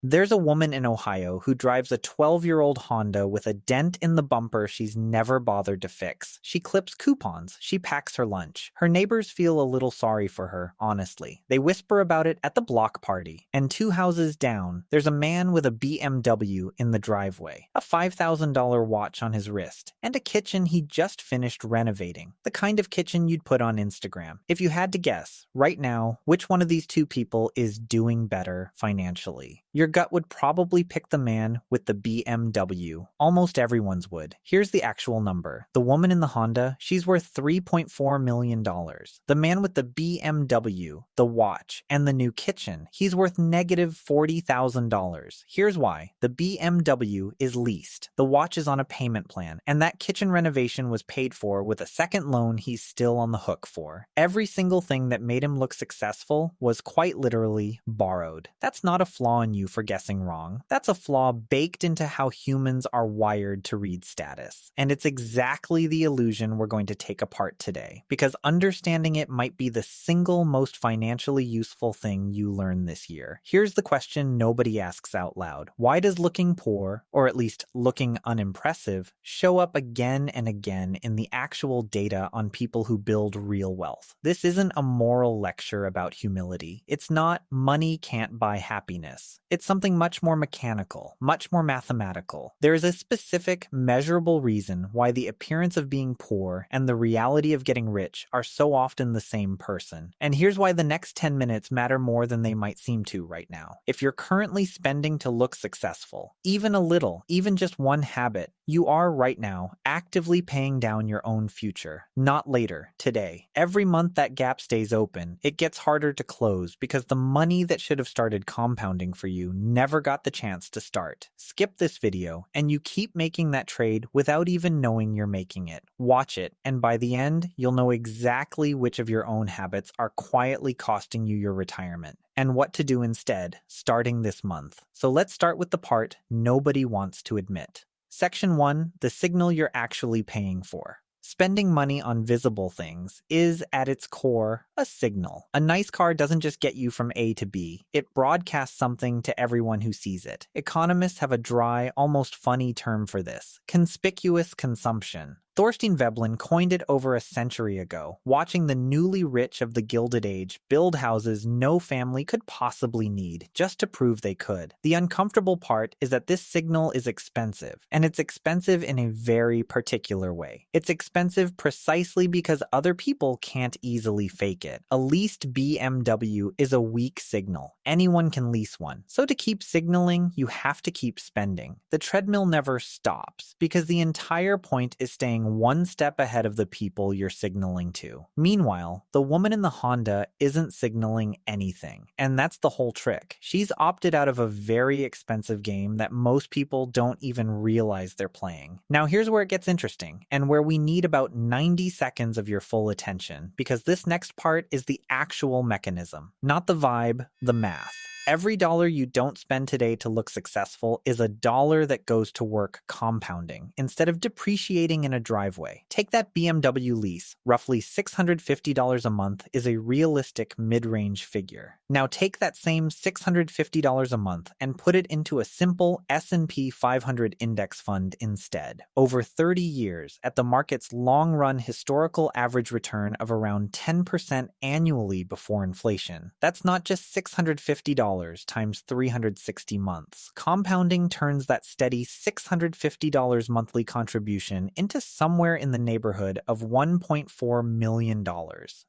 There's a woman in Ohio who drives a 12-year-old Honda with a dent in the bumper she's never bothered to fix. She clips coupons. She packs her lunch. Her neighbors feel a little sorry for her, honestly. They whisper about it at the block party. And 2 houses down, there's a man with a BMW in the driveway, a $5,000 watch on his wrist, and a kitchen he just finished renovating. The kind of kitchen you'd put on Instagram. If you had to guess, right now, which one of these 2 people is doing better financially? Your gut would probably pick the man with the BMW. Almost everyone's would. Here's the actual number. The woman in the Honda, she's worth $3.4 million. The man with the BMW, the watch, and the new kitchen, he's worth negative $40,000. Here's why. The BMW is leased. The watch is on a payment plan, and that kitchen renovation was paid for with a second loan he's still on the hook for. Every single thing that made him look successful was quite literally borrowed. That's not a flaw in you for guessing wrong. That's a flaw baked into how humans are wired to read status. And it's exactly the illusion we're going to take apart today, because understanding it might be the single most financially useful thing you learn this year. Here's the question nobody asks out loud. Why does looking poor, or at least looking unimpressive, show up again and again in the actual data on people who build real wealth? This isn't a moral lecture about humility. It's not money can't buy happiness. It's something much more mechanical, much more mathematical. There is a specific, measurable reason why the appearance of being poor and the reality of getting rich are so often the same person. And here's why the next 10 minutes matter more than they might seem to right now. If you're currently spending to look successful, even a little, even just one habit, you are right now actively paying down your own future, not later, today. Every month that gap stays open, it gets harder to close because the money that should have started compounding for you never got the chance to start. Skip this video, and you keep making that trade without even knowing you're making it. Watch it, and by the end, you'll know exactly which of your own habits are quietly costing you your retirement, and what to do instead, starting this month. So let's start with the part nobody wants to admit. Section 1, the signal you're actually paying for. Spending money on visible things is, at its core, a signal. A nice car doesn't just get you from A to B. It broadcasts something to everyone who sees it. Economists have a dry, almost funny term for this: conspicuous consumption. Thorstein Veblen coined it over a century ago, watching the newly rich of the Gilded Age build houses no family could possibly need, just to prove they could. The uncomfortable part is that this signal is expensive, and it's expensive in a very particular way. It's expensive precisely because other people can't easily fake it. A leased BMW is a weak signal. Anyone can lease one. So to keep signaling, you have to keep spending. The treadmill never stops, because the entire point is staying one step ahead of the people you're signaling to. Meanwhile, the woman in the Honda isn't signaling anything, and that's the whole trick. She's opted out of a very expensive game that most people don't even realize they're playing. Now here's where it gets interesting, and where we need about 90 seconds of your full attention, because this next part is the actual mechanism, not the vibe, the math. Every dollar you don't spend today to look successful is a dollar that goes to work compounding instead of depreciating in a driveway. Take that BMW lease. Roughly $650 a month is a realistic mid-range figure. Now take that same $650 a month and put it into a simple S&P 500 index fund instead. Over 30 years, at the market's long-run historical average return of around 10% annually before inflation. That's not just $650 times 360 months. Compounding turns that steady $650 monthly contribution into somewhere in the neighborhood of $1.4 million.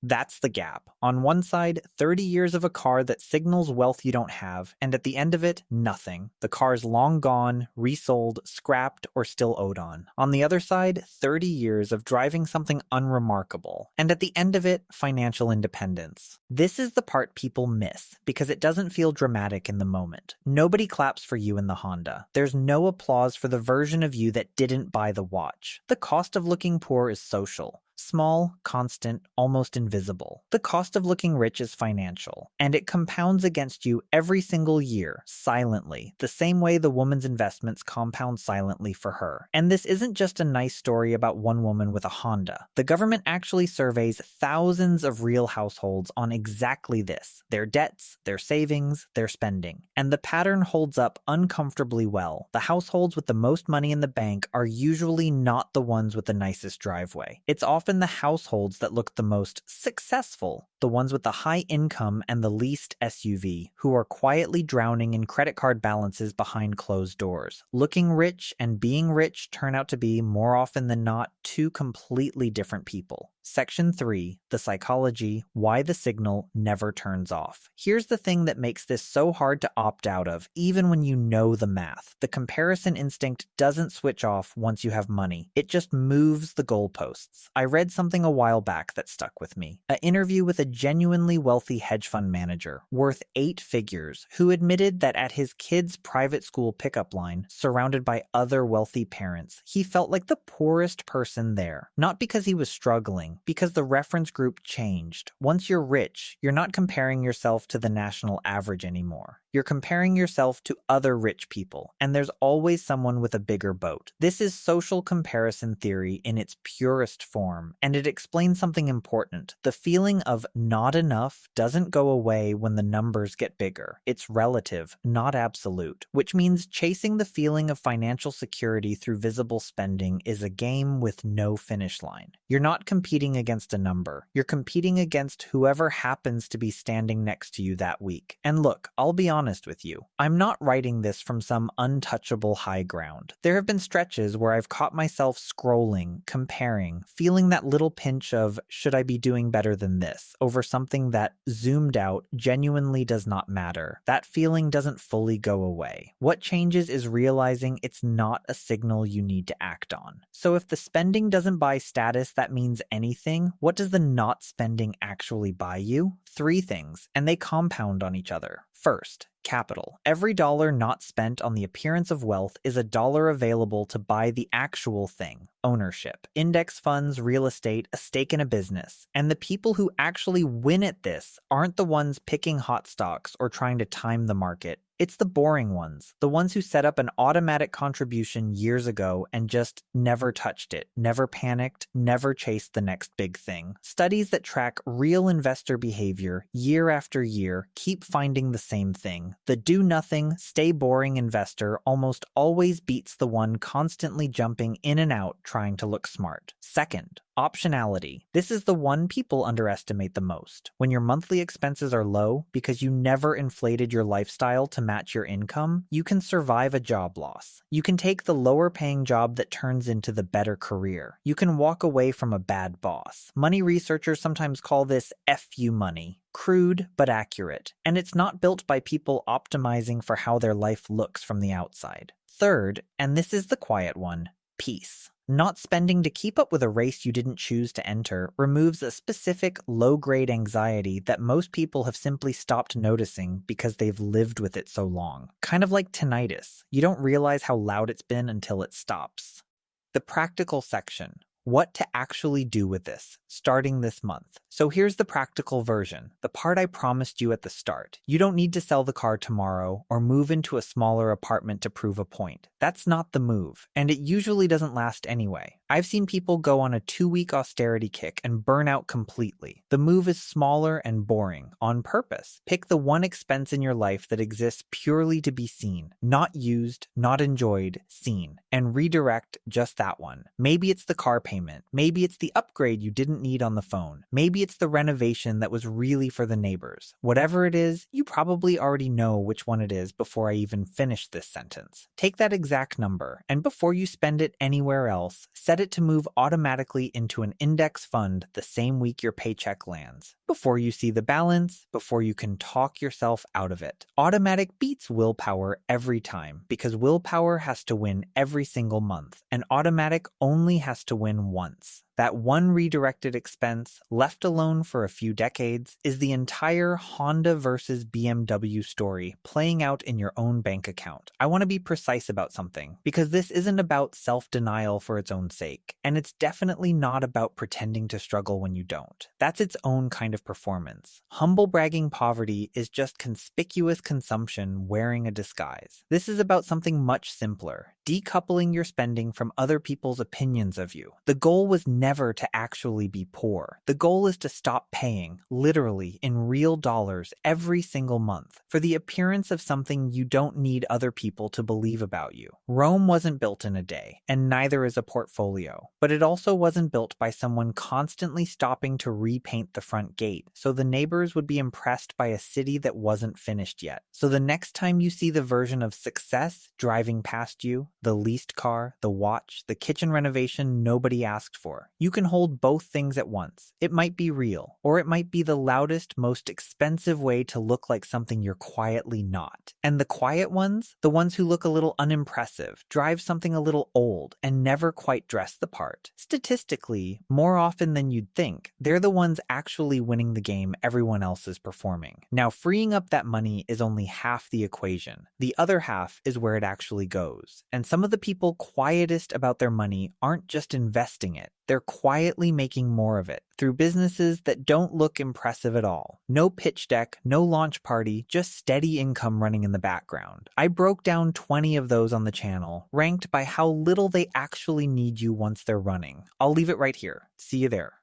That's the gap. On one side, 30 years of a car that signals wealth you don't have, and at the end of it, nothing. The car's long gone, resold, scrapped, or still owed on. On the other side, 30 years of driving something unremarkable, and at the end of it, financial independence. This is the part people miss, because it doesn't feel dramatic in the moment. Nobody claps for you in the Honda. There's no applause for the version of you that didn't buy the watch. The cost of looking poor is social. Small, constant, almost invisible. The cost of looking rich is financial, and it compounds against you every single year, silently, the same way the woman's investments compound silently for her. And this isn't just a nice story about one woman with a Honda. The government actually surveys thousands of real households on exactly this: their debts, their savings, their spending. And the pattern holds up uncomfortably well. The households with the most money in the bank are usually not the ones with the nicest driveway. It's often the households that look the most successful, the ones with the high income and the least SUV, who are quietly drowning in credit card balances behind closed doors. Looking rich and being rich turn out to be, more often than not, two completely different people. Section 3, the psychology, why the signal never turns off. Here's the thing that makes this so hard to opt out of, even when you know the math. The comparison instinct doesn't switch off once you have money. It just moves the goalposts. I read something a while back that stuck with me. An interview with a genuinely wealthy hedge fund manager, worth 8 figures, who admitted that at his kid's private school pickup line, surrounded by other wealthy parents, he felt like the poorest person there. Not because he was struggling, because the reference group changed. Once you're rich, you're not comparing yourself to the national average anymore. You're comparing yourself to other rich people, and there's always someone with a bigger boat. This is social comparison theory in its purest form, and it explains something important. The feeling of not enough doesn't go away when the numbers get bigger. It's relative, not absolute, which means chasing the feeling of financial security through visible spending is a game with no finish line. You're not competing against a number. You're competing against whoever happens to be standing next to you that week. And look, I'll be honest with you. I'm not writing this from some untouchable high ground. There have been stretches where I've caught myself scrolling, comparing, feeling that little pinch of, should I be doing better than this, over something that, zoomed out, genuinely does not matter. That feeling doesn't fully go away. What changes is realizing it's not a signal you need to act on. So if the spending doesn't buy status that means anything, what does the not spending actually buy you? 3 things, and they compound on each other. First, capital. Every dollar not spent on the appearance of wealth is a dollar available to buy the actual thing: ownership. Index funds, real estate, a stake in a business. And the people who actually win at this aren't the ones picking hot stocks or trying to time the market. It's the boring ones, the ones who set up an automatic contribution years ago and just never touched it, never panicked, never chased the next big thing. Studies that track real investor behavior year after year keep finding the same thing. The do-nothing, stay boring investor almost always beats the one constantly jumping in and out trying to look smart. Second, optionality. This is the one people underestimate the most. When your monthly expenses are low because you never inflated your lifestyle to match your income, you can survive a job loss. You can take the lower paying job that turns into the better career. You can walk away from a bad boss. Money researchers sometimes call this FU money. Crude but accurate. And it's not built by people optimizing for how their life looks from the outside. Third, and this is the quiet one, peace. Not spending to keep up with a race you didn't choose to enter removes a specific low-grade anxiety that most people have simply stopped noticing because they've lived with it so long. Kind of like tinnitus. You don't realize how loud it's been until it stops. The practical section. What to actually do with this, starting this month. So here's the practical version, the part I promised you at the start. You don't need to sell the car tomorrow or move into a smaller apartment to prove a point. That's not the move, and it usually doesn't last anyway. I've seen people go on a 2-week austerity kick and burn out completely. The move is smaller and boring, on purpose. Pick the one expense in your life that exists purely to be seen, not used, not enjoyed, seen, and redirect just that one. Maybe it's the car payment. Maybe it's the upgrade you didn't need on the phone. Maybe it's the renovation that was really for the neighbors. Whatever it is, you probably already know which one it is before I even finish this sentence. Take that exact number, and before you spend it anywhere else, set it to move automatically into an index fund the same week your paycheck lands. Before you see the balance, before you can talk yourself out of it. Automatic beats willpower every time, because willpower has to win every single month, and automatic only has to win once. That one redirected expense, left alone for a few decades, is the entire Honda versus BMW story playing out in your own bank account. I want to be precise about something, because this isn't about self-denial for its own sake, and it's definitely not about pretending to struggle when you don't. That's its own kind of performance. Humble bragging poverty is just conspicuous consumption wearing a disguise. This is about something much simpler, decoupling your spending from other people's opinions of you. The goal was never to actually be poor. The goal is to stop paying, literally in real dollars every single month, for the appearance of something you don't need other people to believe about you. Rome wasn't built in a day, and neither is a portfolio. But it also wasn't built by someone constantly stopping to repaint the front gate, so the neighbors would be impressed by a city that wasn't finished yet. So the next time you see the version of success driving past you, the leased car, the watch, the kitchen renovation nobody asked for, you can hold both things at once. It might be real, or it might be the loudest, most expensive way to look like something you're quietly not. And the quiet ones, the ones who look a little unimpressive, drive something a little old, and never quite dress the part. Statistically, more often than you'd think, they're the ones actually winning the game everyone else is performing. Now, freeing up that money is only half the equation. The other half is where it actually goes. And some of the people quietest about their money aren't just investing it. They're quietly making more of it through businesses that don't look impressive at all. No pitch deck, no launch party, just steady income running in the background. I broke down 20 of those on the channel, ranked by how little they actually need you once they're running. I'll leave it right here. See you there.